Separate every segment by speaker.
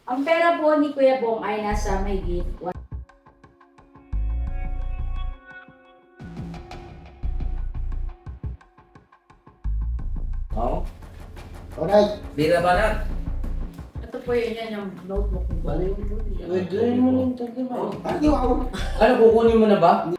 Speaker 1: Ang pera po ni Kuya Bong ay nasa mahigit
Speaker 2: Oo.
Speaker 3: Alright.
Speaker 2: Di na ba na?
Speaker 1: Ito po yan yung notebook ni Bong.
Speaker 3: Gawin mo lang ito, di ba? Ay, wow.
Speaker 2: Ano, kukunin mo na ba?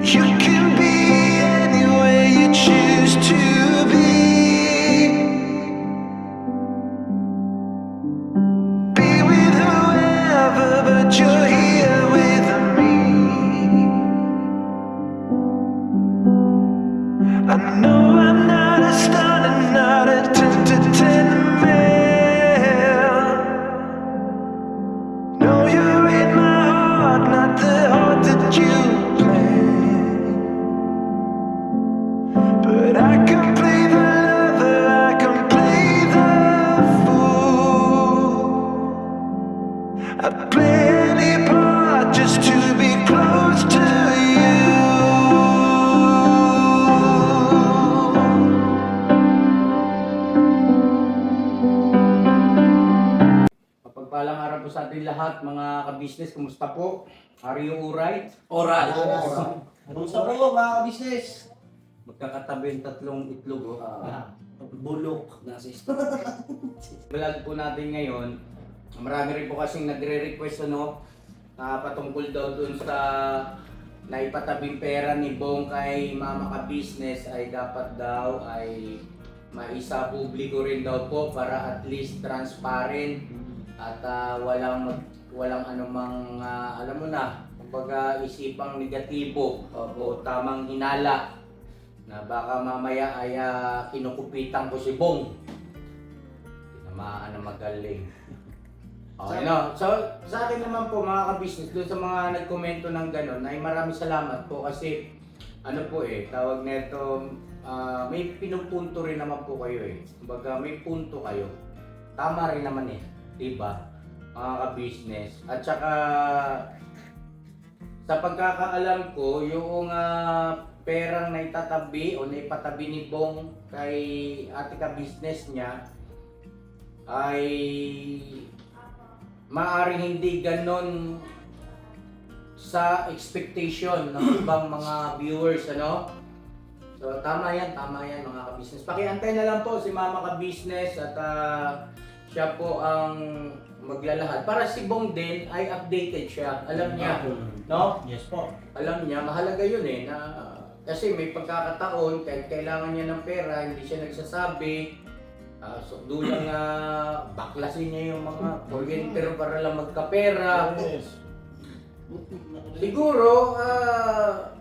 Speaker 4: You can be anywhere you choose to be. Be with whoever, but you're here with me. I know I'm not a star and not a 10 man. No, you're in my heart, not the heart that you planned. But I can play the lover, I can play the fool. I'd play any part just to be close to you.
Speaker 2: Mapagpalang araw po sa ating lahat, mga ka-business. Kumusta po? Are you alright?
Speaker 3: Oral.
Speaker 2: Oral.
Speaker 3: Kumusta po mga business?
Speaker 2: Magkakatabi yung tatlong itlog. Oh.
Speaker 3: Bulok na sister.
Speaker 2: Vlog po natin ngayon. Marami rin po kasing nagre-request na patungkol daw dun sa naipatabing pera ni Bong kay Mama Ka-Business ay dapat daw ay maisa publiko rin daw po para at least transparent at walang anumang alam mo na, kumbaga isipang negatibo o tamang hinala na baka mamaya ay kinukupitan ko si Bong. Tinamaan na magaling. Okay, no? So, sa akin naman po mga ka-business, doon sa mga nagkomento ng gano'n, ay maraming salamat po kasi ano po tawag nito, may pinupunto rin naman po kayo Kumbaga may punto kayo. Tama rin naman di ba? Mga ka-business. At saka sa pagkakaalam ko, yung perang naitatabi o naipatabi ni Bong kay ate ka-business niya ay maaaring hindi ganon sa expectation ng ibang mga viewers, ano? So tama yan mga ka-business. Pakiantay na lang po si Mama Ka-Business at siya po ang maglalahad. Para si Bong din ay updated siya. Alam niya, no?
Speaker 3: Yes po.
Speaker 2: Alam niya, mahalaga yun na kasi may pagkakataon kahit kailangan niya ng pera, hindi siya nagsasabi. So dulang baklasin niya yung mga kuryente para lang magkapera.
Speaker 3: Yes.
Speaker 2: Siguro,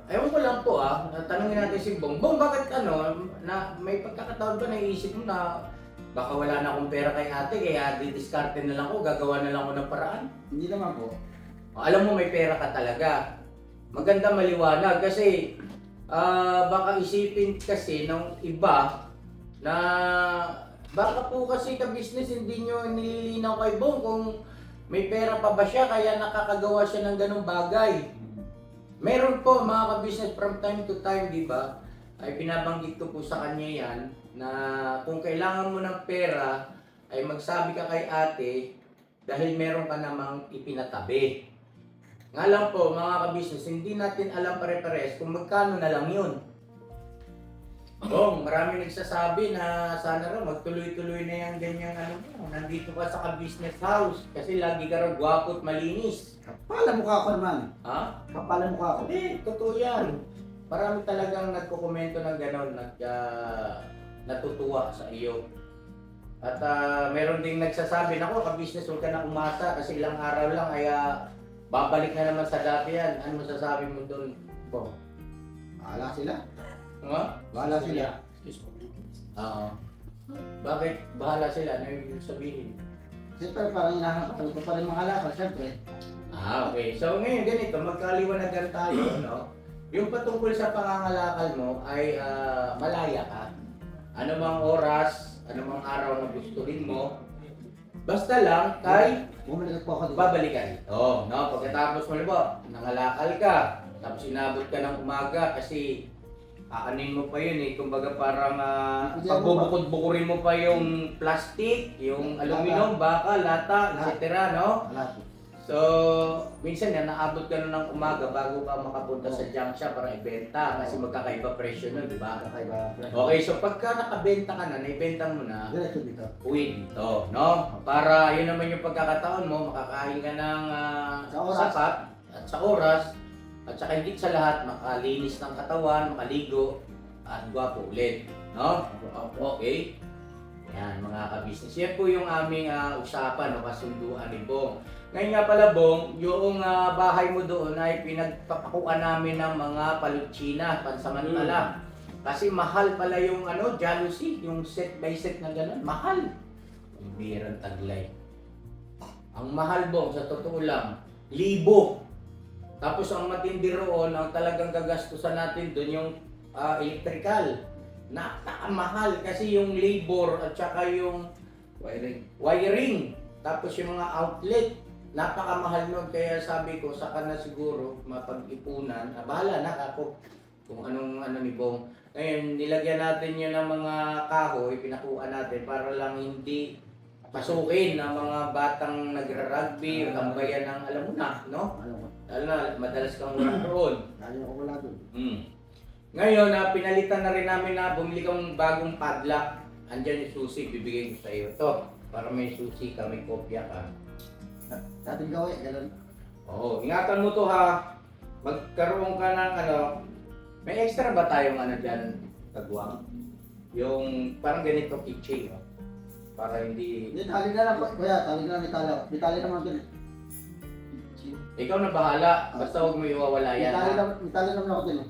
Speaker 2: ewan ko lang po tanungin natin si Bong. Bong, bakit na may pagkakataon ba naisip mo na baka wala na akong pera kay ate kaya didiskarte na lang ko, gagawa na lang ko ng paraan?
Speaker 3: Hindi naman po.
Speaker 2: Alam mo may pera ka talaga. Maganda maliwanag kasi baka isipin kasi ng iba na baka po kasi ka-business hindi nyo nililinaw kay Bong kung may pera pa ba siya kaya nakakagawa siya ng ganong bagay. Meron po mga ka-business from time to time, di ba? Ay binabanggit ko po sa kanya yan na kung kailangan mo ng pera ay magsabi ka kay ate dahil meron ka namang ipinatabi. Nga lang po mga ka-business, hindi natin alam pare-pares kung magkano na lang yun. Bong, marami nagsasabi na sana raw magtuloy-tuloy na yung ganyan nandito ka sa ka-business house kasi lagi ka raw gwapo at malinis.
Speaker 3: Kapal ang mukha ko naman.
Speaker 2: Ha?
Speaker 3: Kapal ang mukha ko.
Speaker 2: Totoo yan. Marami talagang nagko-komento ng gano'n natutuwa sa iyo. At meron ding nagsasabi, nako ka-business huwag ka na umasa kasi ilang araw lang ay babalik na naman sa dati yan. Ano masasabi mo doon, Bong?
Speaker 3: Bahala sila.
Speaker 2: Bahala sila. Oo. Bakit bahala sila? Ano yung sabihin?
Speaker 3: Siyempre parang hinahanap ko pa rin mga lakal, siyempre.
Speaker 2: Okay. So ngayon ganito, magkaliwanagan tayo, no? Yung patungkol sa pangangalakal mo ay malaya ka. Ano mang oras, ano mang araw na gustuhin mo, Basta lang kay
Speaker 3: Bumalik po ako dito.
Speaker 2: babalikan ito. No? Pagkatapos mo po, nangalakal ka, tapos inabot ka ng umaga kasi aanin mo pa yun eh. Kumbaga parang pagbubukod-bukurin mo pa yung plastic, yung aluminum, baka, lata, etc. No?
Speaker 3: Wala po.
Speaker 2: So, minsan yan, naabot ka na ng umaga bago ka makapunta sa junk shop para ibenta kasi magkakaiba presyo nun, di ba?
Speaker 3: Kakaiba.
Speaker 2: Okay, so pagka nakabenta ka na, naibenta mo na,
Speaker 3: Diretso dito.
Speaker 2: uwi dito, no? Para yun naman yung pagkakataon mo, makakain ka ng
Speaker 3: Sa oras.
Speaker 2: sapat at sa oras, at saka higit sa lahat, makalinis ng katawan, makaligo, at gwapo ulit, no? Okay? Yan, mga kabisnes. Yan po yung aming usapan, no? Kasunduan ni Bong. Ngayon nga pala, Bong, yung bahay mo doon ay pinagpapakuan namin ng mga palutsina, pansamantala. Kasi mahal pala yung jealousy, yung set by set na gano'n. Mahal. Ang birang taglay. Ang mahal, Bong, sa totoo lang, 1,000. Tapos ang matindi roon, ang talagang gagastusan natin doon yung electrical. Napakamahal kasi yung labor at saka yung wiring. Tapos yung mga outlet. Napakamahal nun, kaya sabi ko, saka na siguro mapag-ipunan. Bahala na ako kung anong ni Bong. Ngayon, nilagyan natin yun ng mga kahoy, pinakuha natin para lang hindi pasukin ng mga batang nagra-rugby, tambayan ng alam mo na, no?
Speaker 3: Ano ko?
Speaker 2: Lalo na, madalas kang wala roon.
Speaker 3: Lalo ako wala doon.
Speaker 2: Ngayon, pinalitan na rin namin na bumili kang bagong padlock. Andyan yung susi, bibigay ko sa iyo. Ito, para may susi ka, may kopya ka.
Speaker 3: Sa ating gawin, gano'n.
Speaker 2: Oo, ingatan mo to ha. Magkaroon ka ng may extra ba tayong dyan, Kagwang? Yung parang ganito keychain, no? Para hindi...
Speaker 3: Hindi, tali na lang po. Kuya, tali na lang, may tali naman doon.
Speaker 2: Ikaw na bahala, basta huwag mo iwawala yan.
Speaker 3: May tali naman ako doon.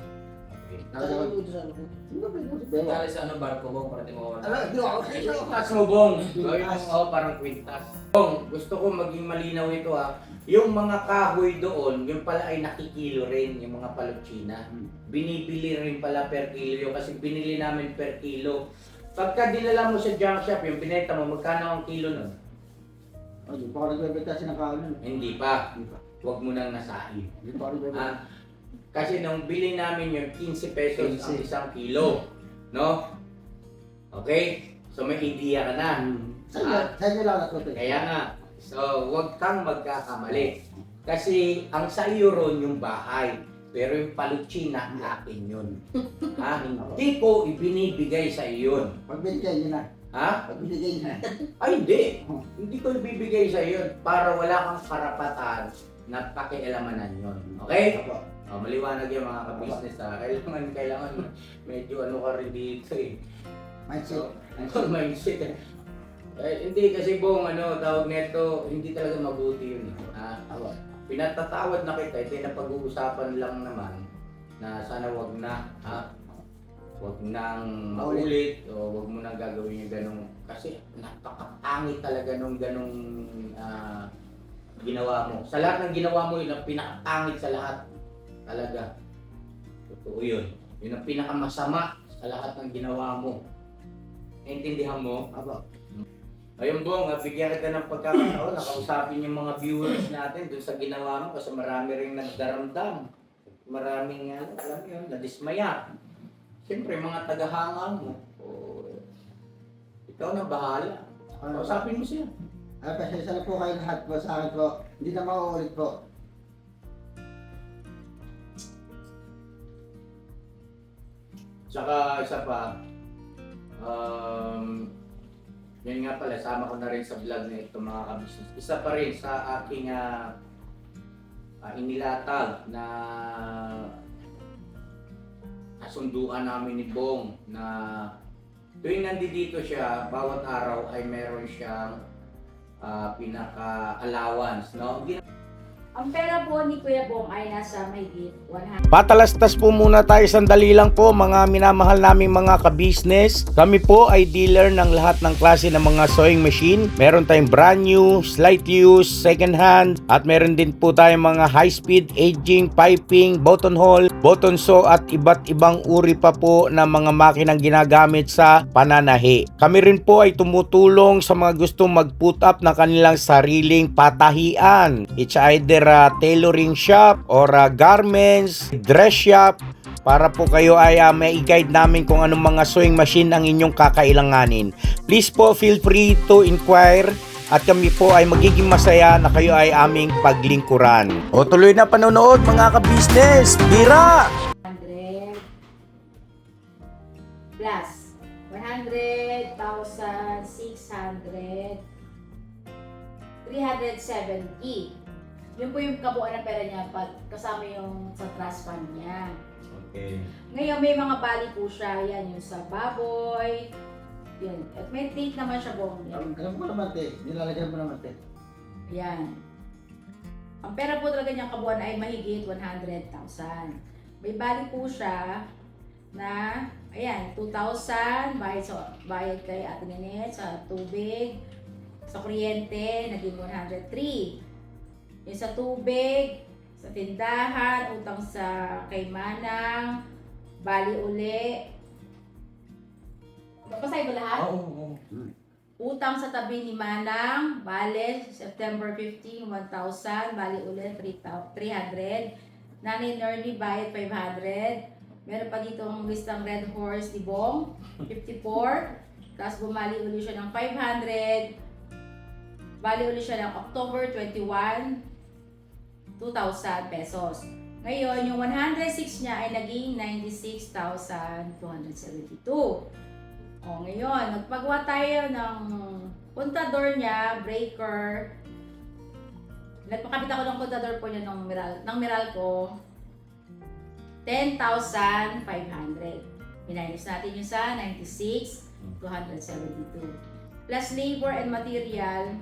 Speaker 2: Okay.
Speaker 3: Tali naman doon sa ano. Sino ba yun?
Speaker 5: Dali sa barko mo para di mo
Speaker 3: Ano, hindi ako.
Speaker 2: Kwintas mo, Bong. Gawin mo, parang kwintas. Bong, gusto ko maging malinaw ito ha. Yung mga kahoy doon, yung pala ay nakikilo rin, yung mga palutsina. Binibili rin pala per kilo kasi binili namin per kilo. Pagka dinala mo sa junk shop, yung pinenta mo, magkano ang kilo nun?
Speaker 3: Hindi pa ako nagbebenta ng kahoy nun.
Speaker 2: Hindi pa. Huwag mo nang nasahin.
Speaker 3: Hindi pa ako nagbebenta.
Speaker 2: Kasi nung bili namin yung 15 pesos ang 1 kilo. No? Okay? So may idea ka na.
Speaker 3: Sa inyo lang natutuloy.
Speaker 2: Kaya nga. So, huwag kang magkakamali. Kasi ang sa iyo ron yung bahay. Pero yung palutsina, akin yun. Ha? Hindi ko ibinibigay sa iyo yun.
Speaker 3: Pag binigay nyo na.
Speaker 2: Ha?
Speaker 3: Pag binigay nyo na.
Speaker 2: Ay, hindi. Hindi ko ibibigay sa iyo yun. Para wala kang karapatan na pakialamanan yun. Okay?
Speaker 3: Apo.
Speaker 2: Maliwanag yung mga ka-business ha. Kailangan medyo ka rin dito eh.
Speaker 3: Mindset.
Speaker 2: Mindset. Hindi kasi Bong, tawag nito, hindi talaga mabuti yun.
Speaker 3: Apo.
Speaker 2: Pinatatawad na kita, ito na pag-uusapan lang naman na sana wag na, ha? Wag nang maulit o wag mo nang gagawin yung ganong, kasi napakapangit talaga nung ganong ginawa mo. Sa lahat ng ginawa mo, yun ang pinakapangit sa lahat. Talaga. Totoo yun. Yun ang pinakamasama sa lahat ng ginawa mo. Naintindihan mo?
Speaker 3: Apo.
Speaker 2: Ayun Bong, bigyan kita ng pagkakataon, nakausapin yung mga viewers natin dun sa ginawa mo kasi marami ring nagdaramdam. Maraming, alam mo yun, nadismaya. Siyempre, mga tagahanga mo. Ikaw na bahala. Kausapin mo siya.
Speaker 3: Pasensya na po kayo lahat po sa akin po. Hindi na mauulit po.
Speaker 2: Tsaka isa pa, yan nga pala, sama ko na rin sa vlog na ito mga kabisnes. Isa pa rin sa aking inilatag na kasunduan namin ni Bong na tuwing nandito siya, bawat araw ay meron siyang pinaka-allowance, no?
Speaker 1: Ang pera po ni Kuya Bong ay nasa mahigit 100.
Speaker 2: Patalastas po muna tayo sandali lang po mga minamahal naming mga ka-business. Kami po ay dealer ng lahat ng klase ng mga sewing machine. Meron tayong brand new, slight use, second hand, at meron din po tayong mga high speed, aging, piping, button hole, button sew at iba't ibang uri pa po ng mga makinang ginagamit sa pananahi. Kami rin po ay tumutulong sa mga gustong mag-put up ng kanilang sariling patahian. It's either tailoring shop or garments, dress shop, para po kayo ay may i-guide namin kung anong mga sewing machine ang inyong kakailanganin. Please po feel free to inquire at kami po ay magiging masaya na kayo ay aming paglingkuran. O tuloy na panonood mga ka-business! Bira!
Speaker 1: 100 plus 100,600 370. Yun po yung kabuuan ng pera niya pag kasama yung sa trust fund niya.
Speaker 2: Okay.
Speaker 1: Ngayon may mga bali po siya, yan yung sa baboy. Yun. At may date naman siya buong yan.
Speaker 3: Alam mo naman, te. Nilalagyan mo naman, te.
Speaker 1: Yan. Ang pera po talaga niyang kabuuan ay mahigit 100,000. May bali po siya na, ayan, 2,000 bayad kay Ate Ninette sa tubig, sa kuryente, naging 103. Yung sa tubig, sa tindahan, utang sa kay Manang, bali uli. Basahin mo lahat?
Speaker 5: Oo.
Speaker 1: Utang sa tabi ni Manang, bali, September 15, 1,000, bali uli, 300. Nanay Nerly, bayad 500. Meron pa dito ang listang Red Horse ni Bong, 54. Tapos bumali uli siya ng 500. Bali uli siya ng October 21, 2,000 pesos. Ngayon, yung 106 niya ay naging 96,272. O, ngayon, nagpagawa tayo ng kontador niya, breaker. Nagpakabit ako ng kontador po niya ng Meralco, 10,500. Minus natin yung sa 96,272. Plus labor and material,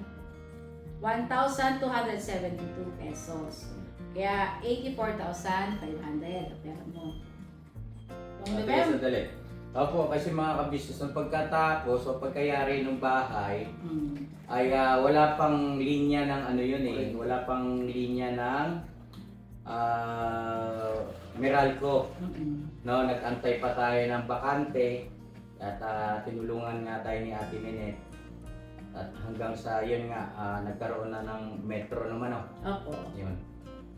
Speaker 1: 1,272 pesos. Kaya 84,500 pera mo. Yung November,
Speaker 2: Sandali. Opo, kasi mga ka-business, ang pagkatapos o pagkayari ng bahay, ay wala pang linya ng ano yun eh. Wala pang linya ng Meralco. No, nag-antay pa tayo ng bakante at tinulungan nga tayo ni Ate Ninette. At hanggang sa yun nga, nagkaroon na ng metro naman
Speaker 1: Opo.
Speaker 2: Yun.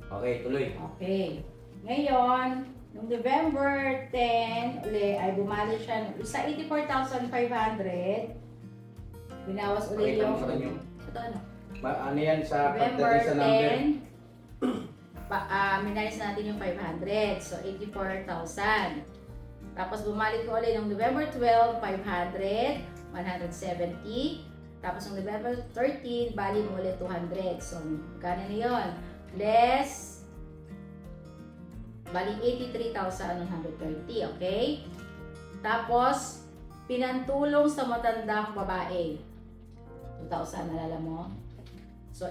Speaker 2: Okay, tuloy.
Speaker 1: Okay. Ngayon, noong November 10, uli, ay bumalik siya sa 84,500. Binawas uli
Speaker 2: Pakita
Speaker 1: yung...
Speaker 2: mo sa kanyo.
Speaker 1: Ito ano?
Speaker 2: Ano yan sa
Speaker 1: November
Speaker 2: pagdating sa number?
Speaker 1: 10, minalis natin yung 500. So, 84,000. Tapos bumalik ko ulit noong November 12, 500, 170. Tapos noong November 13, bali mo ulit 200. So, kano na yun? Less, bali 83,130, okay? Tapos, pinantulong sa matandang babae. 2,000, nalala mo? So,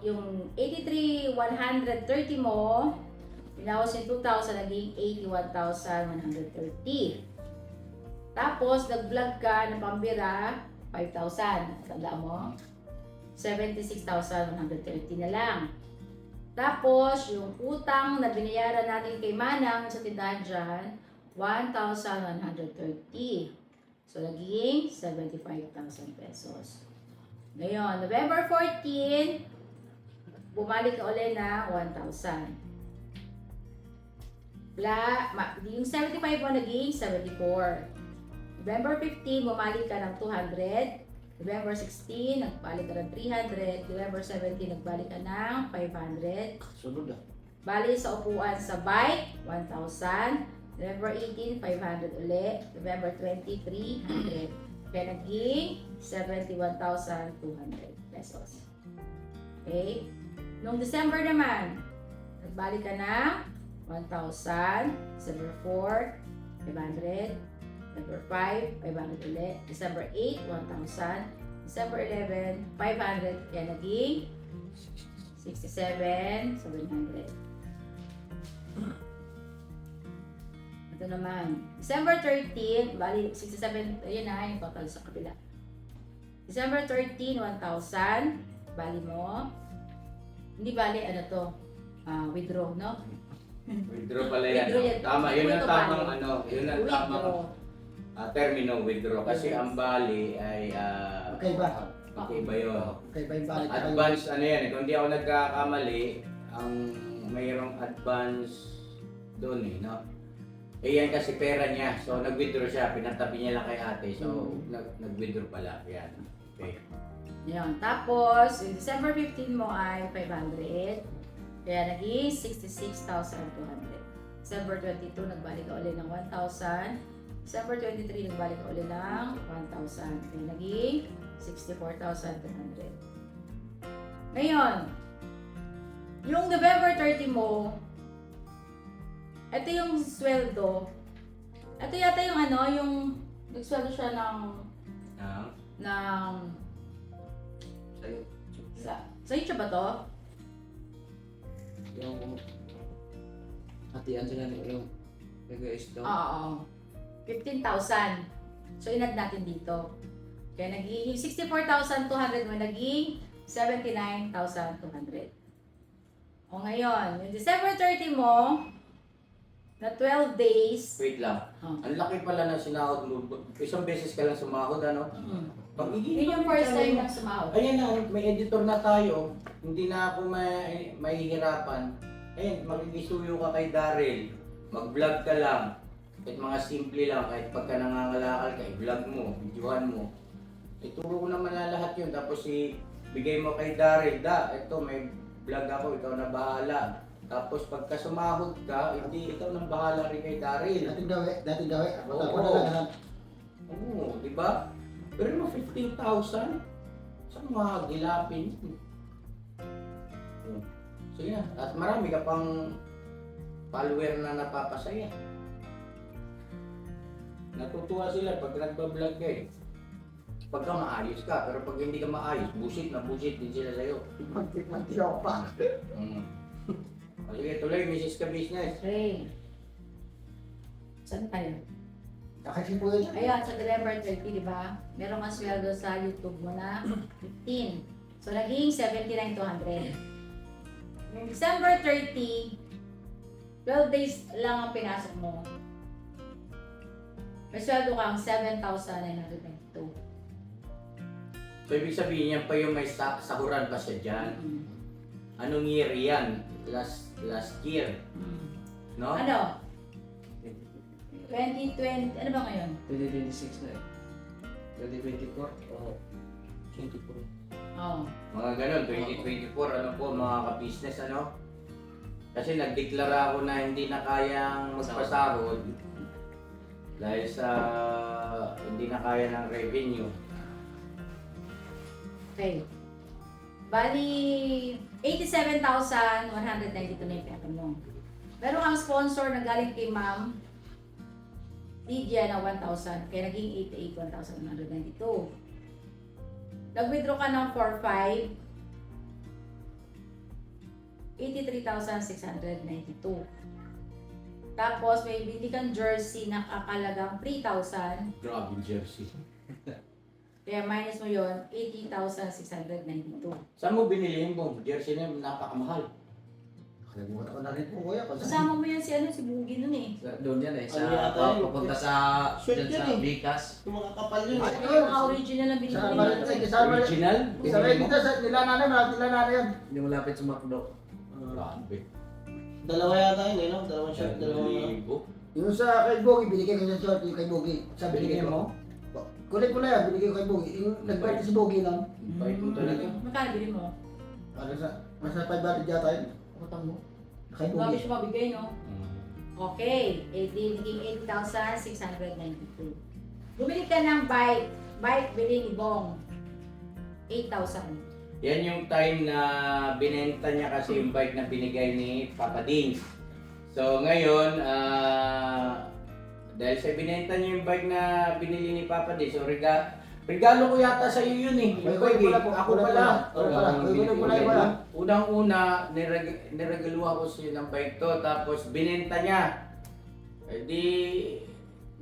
Speaker 1: yung 83,130 mo, pinawas yung 2,000, naging 81,130. Tapos, nag-vlog ka ng pambira, 5,000. Tanda mo? 76,130 na lang. Tapos, yung utang na binayaran natin kay Manang sa tindahan dyan, 1,130. So, naging 75,000 pesos. Ngayon, November 14, bumalik ka ulit na 1,000. Yung 75 mo naging 74. November 15, bumalik ka ng 200. November 16, nagbalik ka ng 300. November 17, nagbalik ka ng 500.
Speaker 3: Sunod ah.
Speaker 1: Bali sa upuan sa bike, 1,000. November 18, 500 ulit. November 20, 300. Kaya naging 71,200 pesos. Okay? Noong December naman, nagbalik ka ng 1,000. December 4, 500. December 5, 500 ulit. December 8, 1,000. December 11, 500. Kaya naging 67,700. Ito naman, December 13, bali 67, ayun na, yung total sa kabila. December 13, 1,000, bali mo. Hindi bali, ano to, withdraw, no?
Speaker 2: Withdraw pala yan.
Speaker 1: Withdraw yan.
Speaker 2: Tama, yun ang
Speaker 1: Withdraw
Speaker 2: tamang
Speaker 1: bali.
Speaker 2: ano, yun ang tamang termino withdraw. Kasi
Speaker 1: Yes.
Speaker 2: ang bali ay
Speaker 3: Okay ba?
Speaker 2: iba yun.
Speaker 3: Okay ba yung balik?
Speaker 2: Advance ano yan, kung hindi ako nagkakamali, ang mayroong advance doon no? Eh yan kasi pera niya, so nag-withdraw siya, pinatabi niya lang kay ate, so nag-withdraw pala, yan. Okay.
Speaker 1: Yan. Tapos, yung December 15 mo ay 500. Kaya naging 66,200. December 22, nagbalik ka ulit ng 1,000. December 23, nagbalik ka ulit ng 1,000. Kaya naging 64,200. Ngayon, yung November 30 mo, ito yung sweldo. Ito yata yung ano, yung nagsweldo siya ng
Speaker 5: Sa'yo.
Speaker 1: sa inyo ba to?
Speaker 5: Yung hatian sila yung nag-ice daw.
Speaker 1: Oo. 15,000. So, inad natin dito. Kaya naging 64,200 mo, naging 79,200. O ngayon, yung December 30 mo, na 12 days.
Speaker 2: Wait lang,
Speaker 1: Oh.
Speaker 2: ang laki pala na sinahod mo. Isang beses ka lang sumahod, ano? Pagiging
Speaker 1: Yun yung first time na sumahod.
Speaker 2: Ayan na, may editor na tayo. Hindi na ako mahihirapan. Ayan, magigisuyo ka kay Daryl. Mag-vlog ka lang. Kahit mga simple lang, kahit pagka nangangalakal ka, i-vlog mo, videohan mo. Ituro ko naman na lahat yun. Tapos bigay mo kay Daryl, ito may vlog ako, ikaw na bahala. Tapos pagka sumahod ka, hindi ikaw nang bahala rin kay Daryl.
Speaker 3: Dating daw eh. Ako
Speaker 2: Oo.
Speaker 3: na lang.
Speaker 2: Oo, di ba? Pero mo 15,000? Saan magilapin? So yan, at marami ka pang follower na napapasaya. Natutuwa sila pag nagbablog ka eh. Pagka maayos ka, pero pag hindi ka maayos, busit na busit din sila sa'yo.
Speaker 3: Mag-show pa.
Speaker 2: O sige, tuloy, Mrs. Ka Business.
Speaker 1: Okay. Saan tayo?
Speaker 3: Nakasipo yun.
Speaker 1: Ayun, sa November 30, di ba? Meron kang sweldo sa YouTube mo na 15. So, naging 79,200. Yung December 30, 12 days lang ang pinasok mo. May sweldo kang 7,992.
Speaker 2: So ibig sabihin yan pa yung may sahuran pa siya dyan. Anong year yan? Last year, no?
Speaker 1: Ano? 2020, ano ba ngayon?
Speaker 5: 2026 na eh. 2024? Oo. 24.
Speaker 1: Oo.
Speaker 2: Mga ganun, 2024, ano po mga ka-business, ano? Kasi nagdeklara ako na hindi na kayang magpasahod dahil sa hindi na kaya ng revenue.
Speaker 1: Okay. Bali, 87,192 na yung pera mo. Meron kang sponsor na galing kay Ma'am Lydia na 1,000. Kaya naging 88,192. Nag-withdraw ka ng 4,500. 83,692. Tapos may bili kang jersey na kakalagang 3,000.
Speaker 2: Grabe, jersey.
Speaker 1: Kaya minus mo yon 80,692.
Speaker 2: Saan mo binili yung bong? Jersey na yun, napakamahal.
Speaker 3: Nakalimutan ko na rin po kuya.
Speaker 1: Kasama mo yan si Bugi nun eh.
Speaker 5: Doon yan eh.
Speaker 3: Ano yata yun?
Speaker 5: Papunta sa
Speaker 3: Sweet
Speaker 5: dyan
Speaker 3: yun
Speaker 5: sa
Speaker 3: eh.
Speaker 5: Bikas.
Speaker 3: Yung mga kapal yun.
Speaker 1: Ito yung mga original na binili
Speaker 3: Kasama rin
Speaker 1: nila.
Speaker 3: kasama rin.
Speaker 2: Original?
Speaker 3: Kasama rin dito sa nila nanay yun.
Speaker 5: Hindi malapit sa McDo.
Speaker 2: Grabe.
Speaker 6: Dalawa yata yun eh, no? Dalawang shot, dalawang ano.
Speaker 2: Libo.
Speaker 3: Yung sa kay Bogi, binigay ko sa short yung kay Bogi. Sabi
Speaker 2: Binigay mo?
Speaker 3: Kulit ko na yan, binigay ko kay Bogi. Yung nag-birthday si Bogi lang.
Speaker 2: Bait mo talaga.
Speaker 1: Magkano bili mo?
Speaker 3: Ano sa, nasa 500 yata yun.
Speaker 1: Utang mo?
Speaker 3: Kay
Speaker 1: Grabe
Speaker 3: Bogi.
Speaker 1: siya mabigay, no?
Speaker 2: Mm.
Speaker 1: Okay. Naging 80,692. Bumili ka ng bike. Bike bili ni Bong. 8,000.
Speaker 2: Yan yung time na binenta niya kasi yung bike na binigay ni Papa Dings. So ngayon, dahil sa binenta niya yung bike na binili ni Papa Dings, so Regalo ko yata sa iyo yun eh. Yung bike eh. Ako pala. Unang-una, niregaluhan ko siya ng bike to. Tapos binenta niya. Eh di,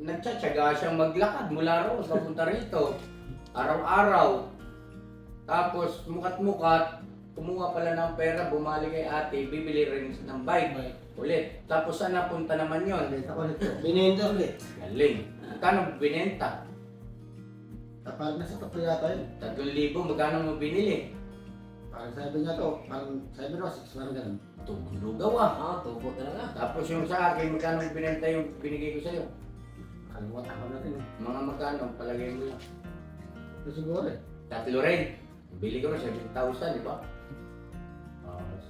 Speaker 2: nagtsatsaga siyang maglakad mula roon papunta rito. Araw-araw. Tapos mukat-mukat, kumuha pala ng pera, bumalik kay ate, bibili rin ng bike ulit. Tapos saan napunta naman yun?
Speaker 6: Binenta ulit.
Speaker 2: Galing. Magkano binenta?
Speaker 3: Parang nasa tatlo yata yun.
Speaker 2: 3,000, magkano mo binili?
Speaker 3: Parang sabi niya to, parang sabi ko, 6 parang ganun.
Speaker 2: Tuglugaw ah.
Speaker 5: Ah, tubo talaga.
Speaker 2: Tapos yung sa akin, magkano mo binenta yung binigay ko sa'yo?
Speaker 3: Kalimutan ko natin eh.
Speaker 2: Mga magkano, palagay mo lang.
Speaker 3: Ito siguro eh.
Speaker 2: 3 rin. Bili ko rin 7,000, di ba?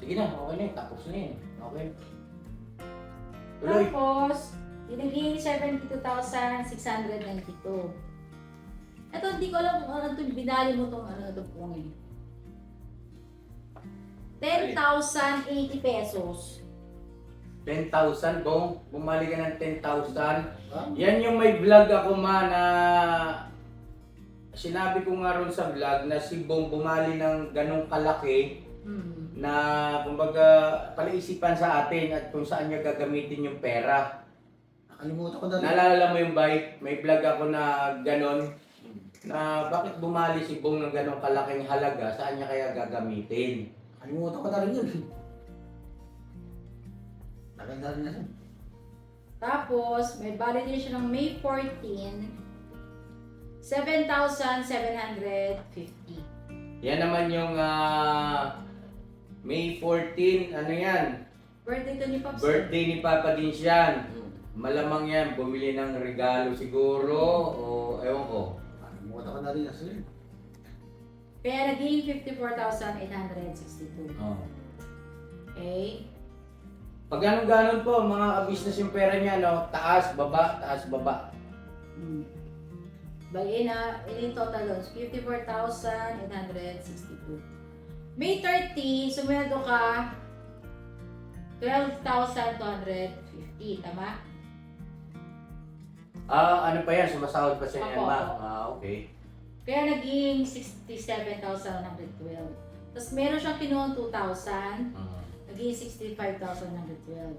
Speaker 2: Sige na, okay na yun. Tapos na yun. Okay. Tuloy.
Speaker 1: Tapos, binigay 72,692. Ito, hindi ko alam kung ano ito, binali mo itong ano ito po ngayon. 10,080 pesos.
Speaker 2: 10,000, Bong. Bumali ka ng 10,000.
Speaker 3: Ah?
Speaker 2: Yan yung may vlog ako na sinabi ko nga ron sa vlog na si Bong bumali ng ganong kalaki na kumbaga palaisipan sa atin at kung saan niya gagamitin yung pera.
Speaker 3: Nakalimutan ko na rin.
Speaker 2: Naalala mo yung bike? May vlog ako na ganon na bakit bumali si Bong ng ganong kalaking halaga, saan niya kaya gagamitin.
Speaker 3: Nakalimutan ko na rin yun. Naganda rin na rin.
Speaker 1: Tapos, may bali din siya ng May 14, 7,750.
Speaker 2: Yan naman yung May 14, ano yan?
Speaker 1: Birthday to ni Pops.
Speaker 2: Birthday ni Papa din siyan. Malamang yan, bumili ng regalo siguro o ewan ko.
Speaker 3: Nakalimutan ko na rin na sila.
Speaker 1: Kaya naging 54,862.
Speaker 2: Oh.
Speaker 1: Okay?
Speaker 2: Pag ganon po, mga ka-business yung pera niya, no? Taas, baba, taas, baba.
Speaker 1: Bali na, in total loans, 54,862. May 30, sumweldo ka 12,250, tama?
Speaker 2: Ano pa yan? Sumasahod pa siya yan,
Speaker 1: Opo,
Speaker 2: ma?
Speaker 1: opo.
Speaker 2: Okay.
Speaker 1: Kaya naging 67,112. Tapos meron siyang kinuha 2,000, naging 65,112.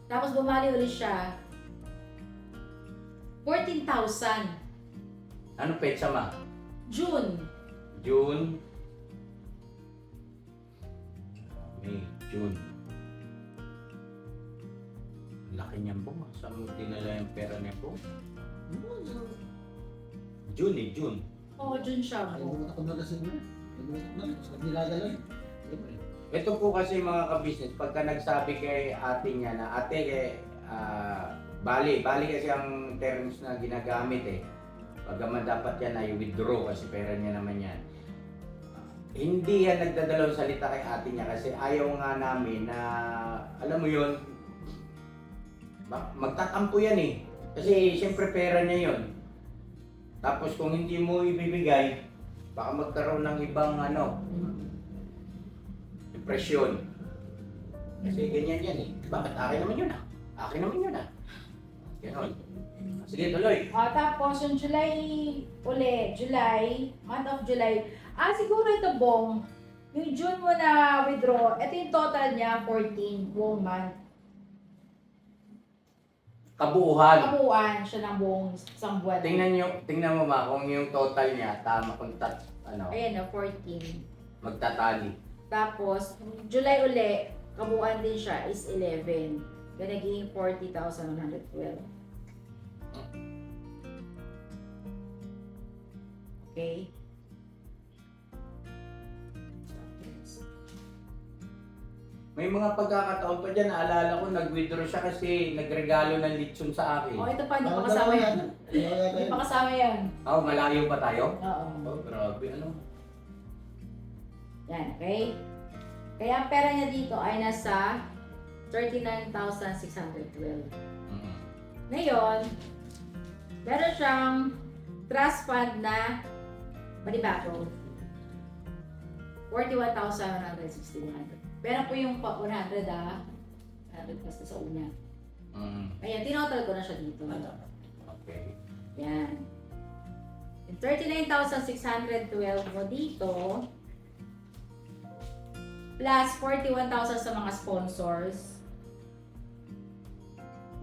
Speaker 1: Tapos bumali ulit siya 14,000.
Speaker 2: Ano petsa, ma?
Speaker 1: June.
Speaker 2: June. May, June. Laki niyan po. Saan mo dinala yung pera niya po? June eh, June.
Speaker 1: Oo, June siya.
Speaker 3: Nakalimutan ko na rin sila. Nakalimutan ko na rin. Sa nilaga lang.
Speaker 2: Ito po kasi mga ka-business, pagka nagsabi kay ate niya na ate, bali kasi ang terms na ginagamit eh. Pagkaman dapat yan ay withdraw kasi pera niya naman yan. Hindi yan nagdadalawang salita kay ate niya kasi ayaw nga namin na, alam mo yun, magtatampo yan eh. Kasi siyempre pera niya yun. Tapos kung hindi mo ibibigay, baka magkaroon ng ibang depresyon. Kasi ganyan yan eh. Bakit akin naman yun ah? Akin naman yun ah. Ganon. Sige, tuloy.
Speaker 1: Tapos yung month of July. Siguro ito Bong, yung June mo na withdraw, ito yung total niya, 14 buong month.
Speaker 2: Kabuuhan.
Speaker 1: Kabuuan siya ng buong isang buwan.
Speaker 2: Tingnan mo ba kung yung total niya, tama kung
Speaker 1: Ayan na, 14.
Speaker 2: magtatali.
Speaker 1: Tapos, July uli, kabuuan din siya is 11. Kaya naging 40,112. Okay?
Speaker 2: May mga pagkakataon pa dyan, naalala ko, nag-withdraw siya kasi nagregalo ng lechon sa akin.
Speaker 1: Ito pa, hindi pa kasama yan. Hindi pa kasama yan.
Speaker 2: Malayo pa tayo?
Speaker 1: Oo.
Speaker 2: Grabe, ano?
Speaker 1: Yan, okay? Kaya ang pera niya dito ay nasa 39,612. Ngayon, meron siyang trust fund na panibago. 41,161. Pero po yung 100 100 basta sa una. Ayan, tinotal ko na siya dito.
Speaker 2: Okay.
Speaker 1: Yan. Yung 39,612 mo dito, plus 41,000 sa mga sponsors,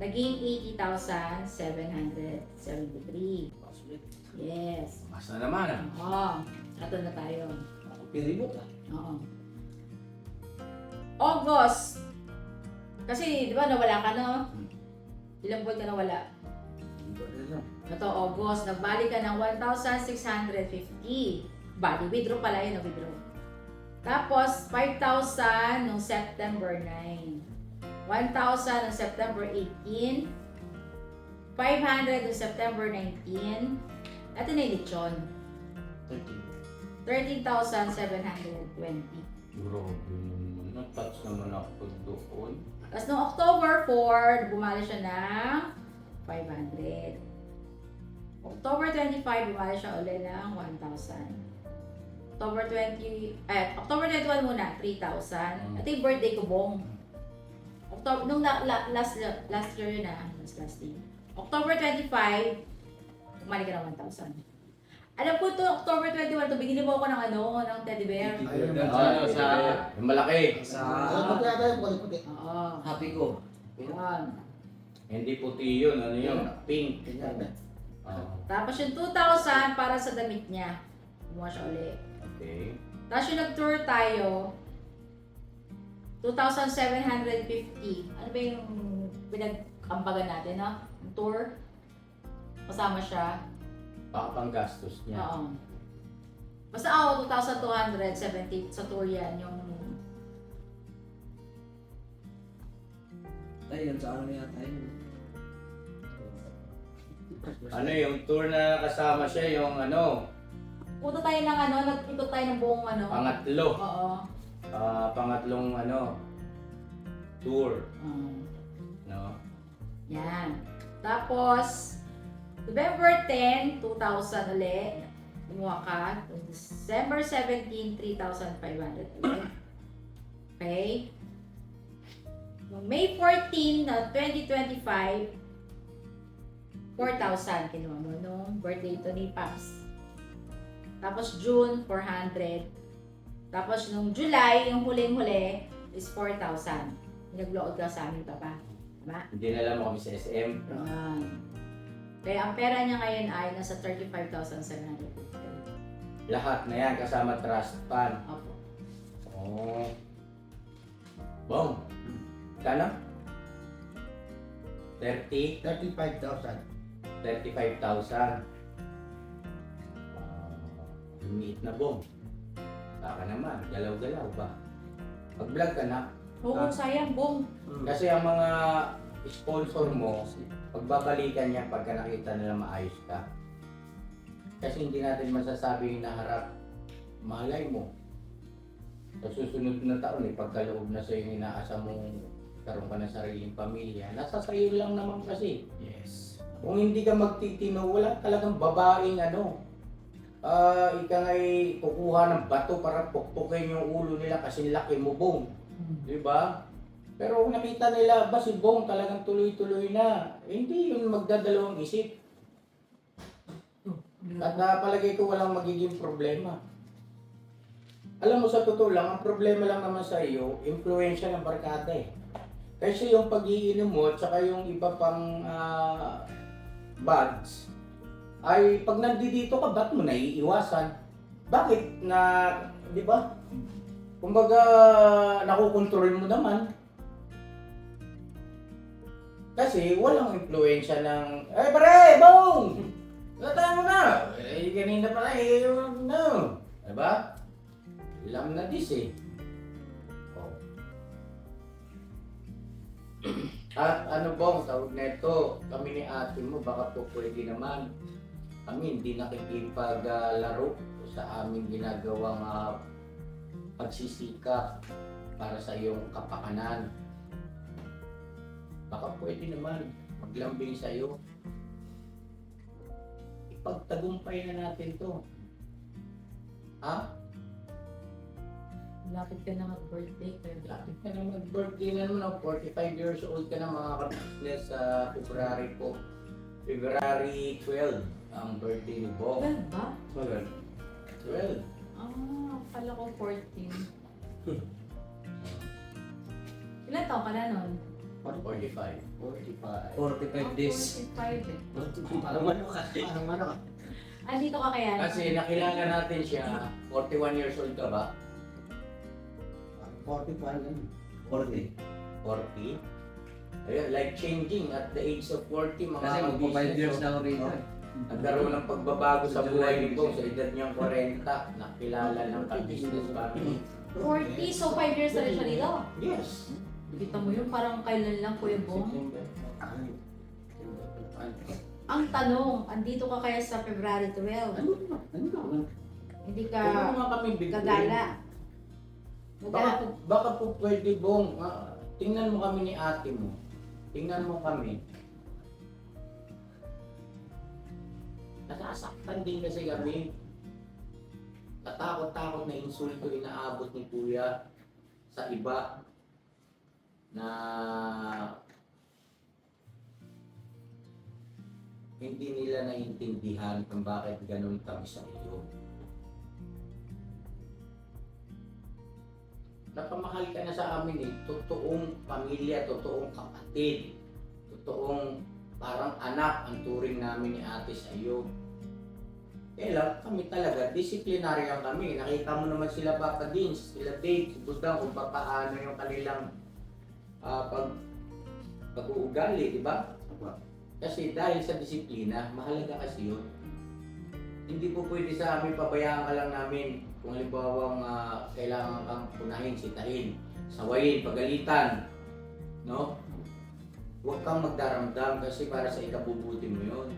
Speaker 1: naging 80,773. Yes.
Speaker 2: Mas na naman ah.
Speaker 1: Oo. Ito na tayo.
Speaker 3: Piribot ah.
Speaker 1: Oo. August. Kasi, di ba, nawala ka, no? Ilang buwan ka nawala? Ito, August. Nagbalik ka ng 1,650. Bali, withdraw pala yun, withdraw. Tapos, 5,000 noong September 9. 1,000 noong September 18. 500 noong September 19. Ito na yung lechon. 13,720.
Speaker 2: Grabe naman. Na-touch naman ako doon.
Speaker 1: Tapos noong October 4, bumali siya ng 500. October 25, bumali siya ulit ng 1,000. October 21 muna, 3,000. Ito yung birthday ko, Bong. October, nung last year na, last year. October 25, bumali ka ng 1,000. Alam ko to, October 21, to binili mo ako ng ng teddy bear.
Speaker 3: Ayun
Speaker 2: Ano, sa yung malaki.
Speaker 3: Ano puti ata yung puti-puti?
Speaker 1: Oo.
Speaker 5: Happy ko.
Speaker 1: Yun.
Speaker 2: Hindi puti yun. Ano yun? Pink.
Speaker 3: Ganyan.
Speaker 2: Oo.
Speaker 1: Tapos yung 2,000 para sa damit niya. Kumuha siya ulit.
Speaker 2: Okay.
Speaker 1: Tapos yung nag-tour tayo, 2,750. Ano ba yung pinag-ambagan natin, no? Yung tour. Kasama siya.
Speaker 2: Baka pang gastos niya.
Speaker 1: Oo. Basta ako, 2,270 sa tour yan. Yung
Speaker 5: Ay, yan sa ano yata yun.
Speaker 2: Ano yung tour na kasama siya, yung ano,
Speaker 1: punta tayo ng nag-ikot tayo ng buong
Speaker 2: pangatlo.
Speaker 1: Oo.
Speaker 2: Pangatlong tour. No?
Speaker 1: Yan. Tapos, November 10, 2,000 ulit. Kumuha ka. December 17, 3,500 ulit. Okay? Noong May 14, 2025, 4,000 kinuha mo nung birthday ito ni Paps. Tapos June, 400. Tapos nung July, yung huling-huli is 4,000. Nag-load ka sa amin pa pa. Tama?
Speaker 2: Hindi na lang kami sa SM.
Speaker 1: Yan. Kaya ang pera niya ngayon ay nasa 35,750.
Speaker 2: Lahat na yan kasama trust fund.
Speaker 1: Opo.
Speaker 2: Oh. Bong. Kano? 30?
Speaker 3: 35,000.
Speaker 2: 35,000. Lumiit na, Bong. Saka naman, galaw-galaw ba? Pag-vlog ka na.
Speaker 1: Oo, sayang, Bong.
Speaker 2: Kasi ang mga sponsor mo, pagbabalikan niya pagka nakita nila maayos ka. Kasi hindi natin masasabi yung naharap. Malay mo. Sa susunod na taon, pagkaloob na sa yung inaasa mong karoon ka ng sariling pamilya, nasa sayo lang naman kasi.
Speaker 3: Yes.
Speaker 2: Kung hindi ka magtitino, wala talagang babaeng ika nga'y kukuha ng bato para pukpukin yung ulo nila kasi laki mo, Bong. Di ba? Pero kung nakita nila, ba si Bong talagang tuloy-tuloy na, hindi yun magdadalawang isip. At palagay ko walang magiging problema. Alam mo, sa totoo lang, ang problema lang naman sa iyo, influensya ng barkada eh. Kasi yung pag-iinom mo at saka yung iba pang buds, ay pag nandito ka, ba't mo naiiwasan? Bakit na, di ba? Kumbaga, nakukontrol mo naman. Kasi walang influensya ng, eh pare, Bong! Latahan mo na! Eh, kanina pala no. Diba? Alam na dis eh. Oh. At ano Bong, tawag na ito, kami ni ate mo, baka po pwede naman. Kami hindi nakikipaglaro sa aming ginagawang pagsisikap para sa iyong kapakanan. Baka pwede naman maglambing sa iyo. Ipagtagumpay na natin to. Ha?
Speaker 1: Lapit ka na mag-birthday.
Speaker 2: Lapit ka na mag-birthday na naman. 45 years old ka na mga ka-business sa February po. February 12 ang birthday ni Bong.
Speaker 1: 12 ba?
Speaker 2: 12.
Speaker 1: Kala ko 14. Ilan taon ka na nun?
Speaker 2: 45.
Speaker 3: 45.
Speaker 5: 45 days.
Speaker 1: 45 eh.
Speaker 3: Parang ano ka? Parang ano ka?
Speaker 1: Andito ka kaya?
Speaker 2: Kasi nakilala natin siya, 41 years old ka ba?
Speaker 3: 45 yan.
Speaker 5: 40.
Speaker 2: 40? Ayun, life changing at the age of 40 mga
Speaker 5: Kasi magpo 5 years
Speaker 2: so,
Speaker 5: na ako rito.
Speaker 2: nagkaroon ng pagbabago sa buhay ni Bong sa edad niyang 40, nakilala ng ka-business family.
Speaker 1: 40, so 5 years na rin siya dito.
Speaker 2: Yes.
Speaker 1: Kita mo yun, parang kailan lang Kuya Bong.
Speaker 3: Ano?
Speaker 1: Ang tanong, andito ka kaya sa February 12?
Speaker 3: Ano na? Ano na?
Speaker 1: Hindi
Speaker 2: Huwag
Speaker 1: ka
Speaker 2: mo naman kami bigyan.
Speaker 1: gagala.
Speaker 2: Baka po pwede Bong, tingnan mo kami ni ate mo. Tingnan mo kami. Nasasaktan din kasi kami. Katakot-takot na insulto inaabot ni Kuya sa iba na hindi nila naiintindihan kung bakit ganun kami sa iyo. Napamahal ka na sa amin eh. Totoong pamilya, totoong kapatid, totoong parang anak ang turing namin ni ate sa iyo. Kaya lang, kami talaga, disiplinaryan kami. Nakita mo naman sila Papa Dins, sila Dave, si Budang, kung paano yung kanilang pag-uugali, di ba? Kasi dahil sa disiplina, mahalaga kasi yun. Hindi po pwede sa amin, pabayaan ka lang namin kung halimbawang kailangan kang punahin, sitahin, sawayin, pagalitan, no? Huwag kang magdaramdam kasi para sa ikabubuti mo yun.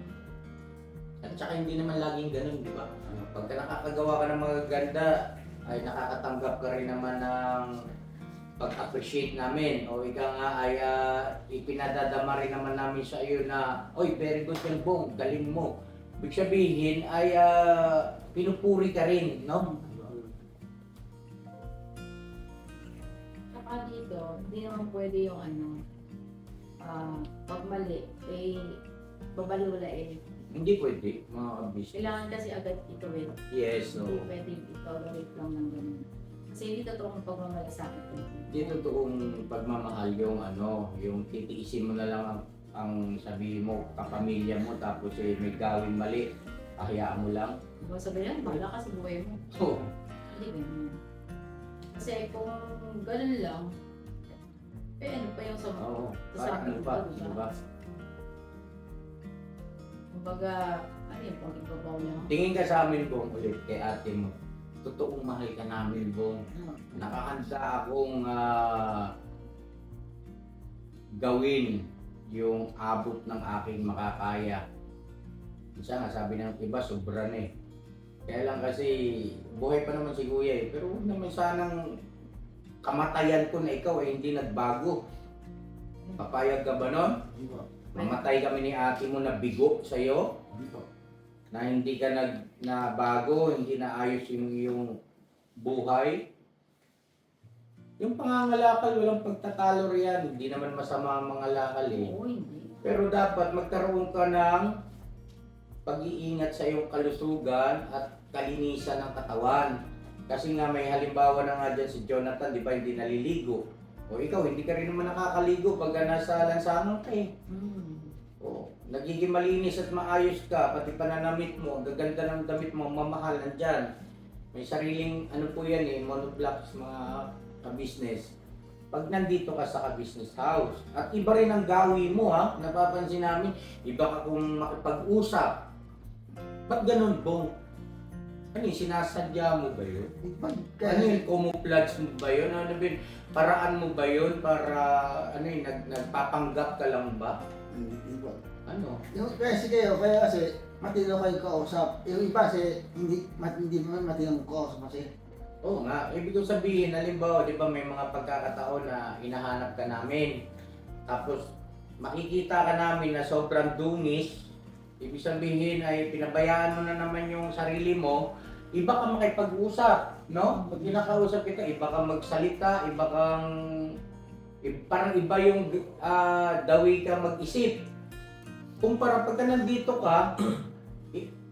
Speaker 2: At saka hindi naman laging ganun, di ba? Pagka nakakagawa ka ng mga ganda, ay nakakatanggap ka rin naman ng pag-appreciate namin. O ika nga ay ipinadadama rin naman namin sa iyo na, oy, very good yan Bong, galing mo. Ibig sabihin ay pinupuri ka rin, no?
Speaker 1: Saka dito, hindi naman pwede yung pag mali, babalula eh.
Speaker 2: Hindi pwede, mga kabis.
Speaker 1: Kailangan kasi agad ituwid.
Speaker 2: Yes, no.
Speaker 1: Hindi pwede itolerate lang ng ganun. Kasi hindi totoong pagmamalasakit.
Speaker 2: Hindi totoong pagmamahal yung yung titiisin mo na lang ang sabihin mo, kapamilya mo, tapos may gawin mali, ahayaan mo lang.
Speaker 1: Diba sabihin, bahala ka sa buhay mo.
Speaker 2: Oh,
Speaker 1: Hindi ganun. Kasi kung ganun lang, ano pa yung sa
Speaker 2: oo.
Speaker 1: sa
Speaker 2: Parang ano pa, di ba?
Speaker 1: Kumbaga, ano yung pag-ibabaw niya?
Speaker 2: Tingin ka sa amin, Bong, ulit kay ate mo. Totoong mahal ka namin, Bong. Nakahanda akong gawin yung abot ng aking makakaya. Isa nga, sabi ng iba, sobra na eh. Kaya lang kasi, buhay pa naman si Kuya eh. Pero huwag naman sanang kamatayan ko na ikaw eh, hindi nagbago. Papayag ka ba nun? Mamatay kami ni ate mo na bigo sa'yo? Na hindi ka nabago, hindi na ayos yung iyong buhay? Yung pangangalakal, walang pagtatalo riyan. Hindi naman masama ang mga lakal eh.
Speaker 1: Oo, hindi.
Speaker 2: Pero dapat magkaroon ka ng pag-iingat sa iyong kalusugan at kalinisan ng katawan. Kasi nga may halimbawa na nga dyan si Jonathan, di ba, hindi naliligo. O ikaw, hindi ka rin naman nakakaligo pag nasa lansangan ka eh. O, nagiging malinis at maayos ka, pati pananamit mo, ang gaganda ng damit mo, mamahal, nandyan. May sariling, ano po yan eh, monoblocks, mga ka-business. Pag nandito ka sa ka-business house, at iba rin ang gawi mo ha, napapansin namin, iba ka kung makipag-usap. Ba't ganun, Bong? Ano yung sinasadya mo ba yun? Ano yung camouflage mo ba yun? Ano ba yun? Paraan mo ba yun para, ano yung nagpapanggap ka lang ba? Ano?
Speaker 3: Yung kasi kayo, kaya kasi matino kayo kausap. Yung iba kasi hindi naman matinong kausap kasi.
Speaker 2: Oo nga, ibig kong sabihin, halimbawa, di ba may mga pagkakataon na hinahanap ka namin, tapos makikita ka namin na sobrang dungis, ibig sabihin ay pinabayaan mo na naman yung sarili mo, iba ka makipag-usap, no? Pag kinakausap kita, iba kang magsalita, iba kang, parang iba yung dawi ka mag-isip. kumpara pagka nandito ka,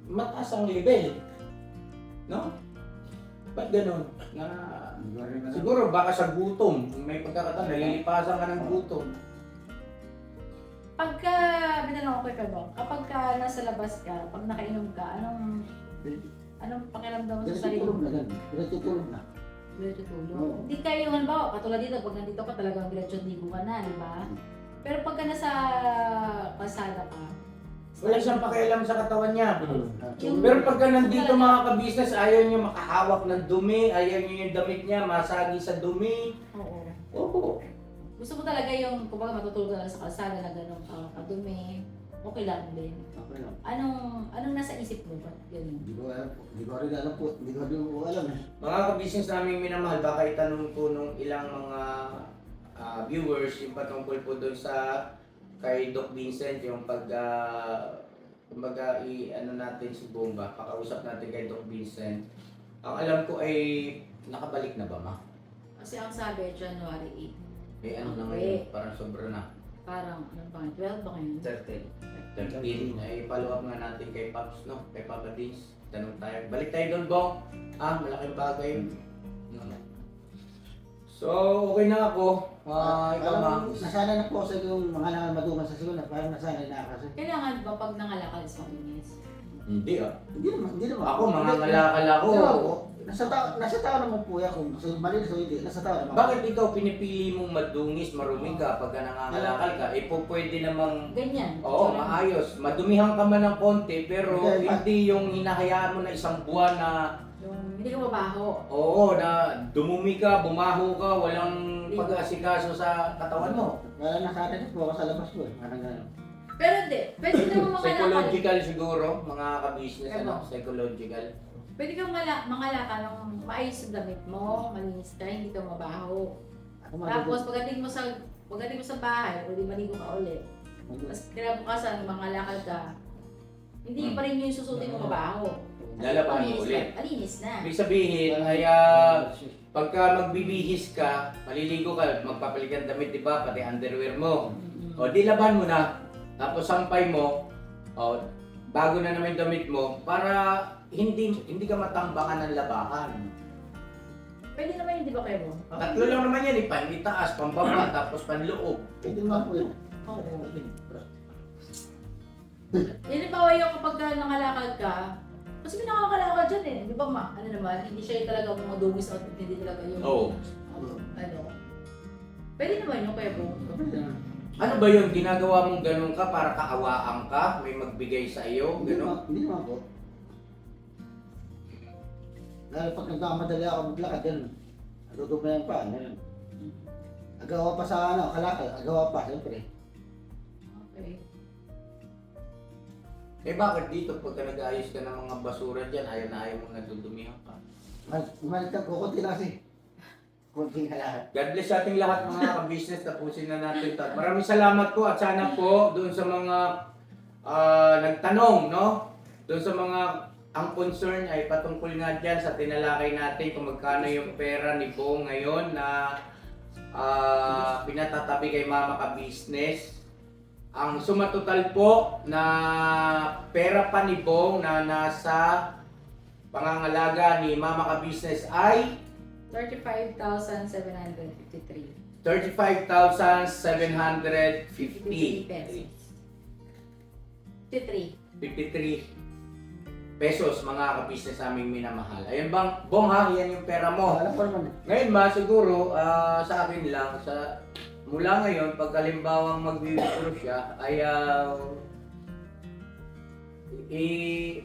Speaker 2: mataas ang level. No? Ba't ganun? Na, siguro baka sa gutom. May pagkakataon, nalilipasan ka ng gutom.
Speaker 1: Pagka, binanong ko kayo, kapag ka nasa labas ka, pag nakainom ka, anong pakiramdam mo sa sarili
Speaker 3: Tulog
Speaker 1: mo?
Speaker 3: na gan. Tulog na.
Speaker 1: Diretso
Speaker 3: Oo.
Speaker 1: tulog. Hindi kayo, halimbawa, katulad dito, pag nandito ka talagang diretso ligo ka na, di ba? Pero pagka nasa kalsada ka,
Speaker 2: Wala siyang pakialam sa katawan niya.
Speaker 1: Yung-
Speaker 2: Pero pagka nandito mga ka-business, ayaw niyo makahawak ng dumi, ayaw niyo yung damit niya, masagi sa dumi.
Speaker 1: oo.
Speaker 2: Oo.
Speaker 1: Gusto mo talaga yung, kumbaga matutulog ka lang sa kalsada na gano'ng kadumi, okay lang din.
Speaker 3: Okay lang.
Speaker 1: Anong nasa isip mo ba? Ganun.
Speaker 3: Hindi ko alam po. Hindi ko rin alam po. Hindi ko rin po alam eh.
Speaker 2: Mga ka-business namin minamahal, baka itanong po nung ilang mga viewers yung patungkol po doon sa kay Doc Vincent, yung pag kumbaga ano natin si Bomba, pakausap natin kay Doc Vincent. Ang alam ko ay nakabalik na ba, ma?
Speaker 1: Kasi ang sabi, January
Speaker 2: Eh ano na ngayon, parang sobra na.
Speaker 1: 8, parang, ano ba, 12 ba ngayon?
Speaker 2: 13, ay follow up nga natin kay Paps, no? Kay Papa Dins. Tanong tayo. Balik tayo doon, Bong. Malaking bagay. So, okay na ako. Ikaw, ma.
Speaker 3: Nasanay na po sa yung mga langan maduman sa siguro. Parang nasanay na kasi.
Speaker 1: Kailangan ba pag nangalakal is makinis?
Speaker 2: Hindi
Speaker 3: Hindi naman. Hindi naman.
Speaker 2: Ako, mga ngalakal ako.
Speaker 3: Hindi naman po. Nasa tao naman po yan. Kung malinis o hindi. Nasa tao naman.
Speaker 2: Bakit ikaw pinipili mong madungis, marumi ka pagka nangangalakal ka? Eh, po pwede namang,
Speaker 1: Ganyan.
Speaker 2: oo,
Speaker 1: Tsura-
Speaker 2: maayos. Madumihan ka man ng konti, pero
Speaker 3: Okay,
Speaker 2: hindi yung hinahayaan mo na isang buwan na,
Speaker 1: Yung hindi ka mabaho.
Speaker 2: oo, na dumumi ka, bumaho ka, walang pag-asikaso sa katawan mo.
Speaker 3: Kaya nasanay na po ako sa labas po. Parang gano'n.
Speaker 1: Pero hindi, pwede naman mangalakal.
Speaker 2: Psychological siguro, mga ka-business,
Speaker 1: Ano?
Speaker 2: psychological.
Speaker 1: Pwede kang mangalakal ng maayos yung damit mo, malinis ka, hindi ka mabaho.
Speaker 3: Ako
Speaker 1: Tapos pagdating mo sa bahay, pwede maligo ka ulit. Tapos kinabukasan, mangalakal ka, hindi pa rin yung susutin mo mabaho.
Speaker 2: Lalaban mo
Speaker 1: Malinis
Speaker 2: ulit.
Speaker 1: na, Malinis na.
Speaker 2: Ibig sabihin ay pagka magbibihis ka, maliligo ka, magpapalit ka ng damit, di ba? Pati underwear mo. O di laban mo na. Tapos sampay mo, o bago na naman yung damit mo para hindi ka matambangan ng labahan.
Speaker 1: Pwede naman yun, di ba kayo?
Speaker 2: Tatlo lang naman yan, itaas, pambaba, tapos panloob.
Speaker 3: Pwede naman po yun.
Speaker 1: Oo. Halimbawa yung kapag nangalakal ka, kasi may nakakalakal dyan eh. Di ba ma? Ano naman, hindi siya yung talaga mga dungis at hindi talaga yung...
Speaker 2: Oo.
Speaker 1: Ano. Pwede naman yung kayo po.
Speaker 3: Pwede naman.
Speaker 2: Ano ba yun? Ginagawa mong ganun ka para kaawaan ka? May magbigay sa iyo?
Speaker 3: Hindi
Speaker 2: Ganun?
Speaker 3: naman, hindi naman po. Dahil pag nagmamadali ako maglakad, ganun. Natutumayan pa, ganun. Agawa pa sa kalakal, agawa pa, siyempre.
Speaker 1: Okay.
Speaker 2: Eh bakit dito pagka nag-ayos ka ng mga basura dyan, ayaw na ayaw mong nadudumihan ka?
Speaker 3: Umalit ka, kukunti na kasi. Kunti na lahat.
Speaker 2: God bless sa ating lahat mga ka-business. Tapusin na natin ito. Maraming salamat po at sana po doon sa mga nagtanong, no? Doon sa mga ang concern ay patungkol nga dyan sa tinalakay natin kung magkano yung pera ni Bong ngayon na pinatatabi kay Mama Ka-Business. Ang suma total po na pera pa ni Bong na nasa pangangalaga ni Mama Ka-Business ay
Speaker 1: 35,753.
Speaker 2: 35,750
Speaker 1: pesos.
Speaker 2: 53 pesos mga ka-business aming minamahal. Ayun bang, Bong ha, yan yung pera mo.
Speaker 3: Alam ko naman eh.
Speaker 2: Ngayon ba, siguro sa akin lang, mula ngayon, pag halimbawang mag-withdraw siya, ay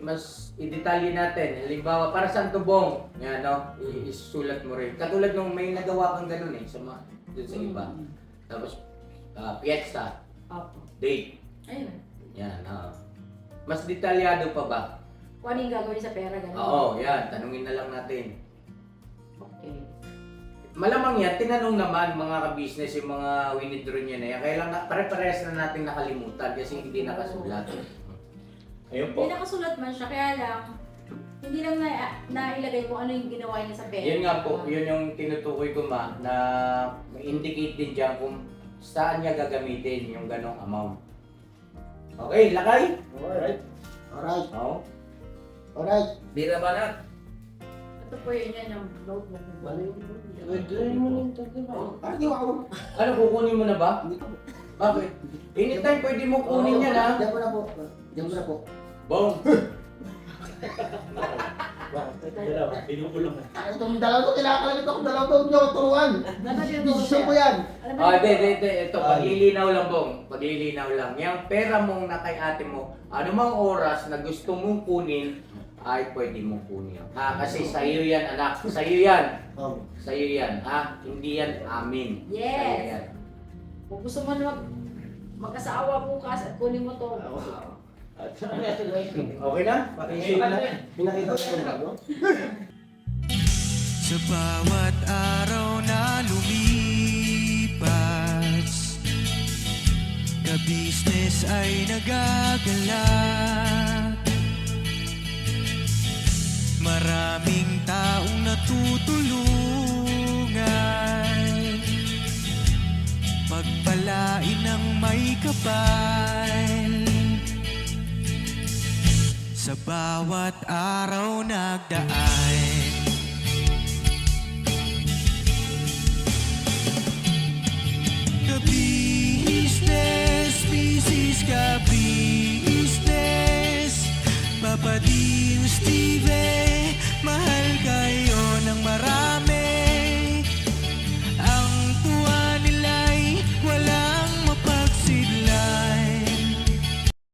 Speaker 2: mas i-detalye natin. Halimbawa, para saan to Bong? Yan, no? Isulat mo rin. Katulad nung may nagawa kang ganun eh, dun sa iba. Tapos, piyesta,
Speaker 1: Opo.
Speaker 2: date.
Speaker 1: Ayun.
Speaker 2: Yan, mas detalyado pa ba?
Speaker 1: Kung ano yung gagawin sa pera, gano'n?
Speaker 2: Oo, yan. Tanungin na lang natin.
Speaker 1: Okay.
Speaker 2: Malamang yan, tinanong naman mga ka-business yung mga winidraw niya na yan. Kaya lang pare-parehas na natin nakalimutan kasi hindi nakasulat. Ayun po.
Speaker 1: Hindi nakasulat man siya, kaya lang, hindi lang nailagay kung ano yung ginawa niya sa pera.
Speaker 2: Yun nga po, yun yung tinutukoy ko ma, na may indicate din dyan kung saan niya gagamitin yung ganong amount. Okay, lakay.
Speaker 6: Alright.
Speaker 3: Alright.
Speaker 2: Oo.
Speaker 3: Alright.
Speaker 5: Bira ba na?
Speaker 1: Ito po yun yan yung notebook mo.
Speaker 6: Pwede mo yung tatlo.
Speaker 3: Ah, di ako.
Speaker 2: Ano, kukunin mo na ba?
Speaker 3: Hindi ko.
Speaker 2: Bakit? Anytime pwede mo kunin yan, ha?
Speaker 3: Diyan ko na po. Diyan ko na po.
Speaker 2: Bong.
Speaker 3: Itong dalaw to, kinakalamit ako. Dalaw to, hindi ako turuan.
Speaker 1: Dapat yung
Speaker 3: Desisyon ko yan.
Speaker 1: Alam mo,
Speaker 2: Ah, hindi. Ito, paglilinaw lang, Bong. Paglilinaw lang. Yung pera mong na kay ate mo, anumang oras na gusto mong kunin, ay pwede mong kunin. Kasi sa'yo yan, anak. Sa'yo yan. Sa'yo yan, ha? Hindi yan amin.
Speaker 1: Yes.
Speaker 2: Sa'yo yan.
Speaker 1: kung gusto mo na mag-asawa bukas at kunin mo to.
Speaker 2: Okay na?
Speaker 6: Pinakita ko yung bago.
Speaker 4: Sa bawat araw na lumipas, ka-business ay nagagalak. Maraming taong natutulungan, pagpalain ng may kapal. Sa bawat araw nagdaan, ka-business, business ka-business, Papa Dio, Steve, mahal kayo ng marami.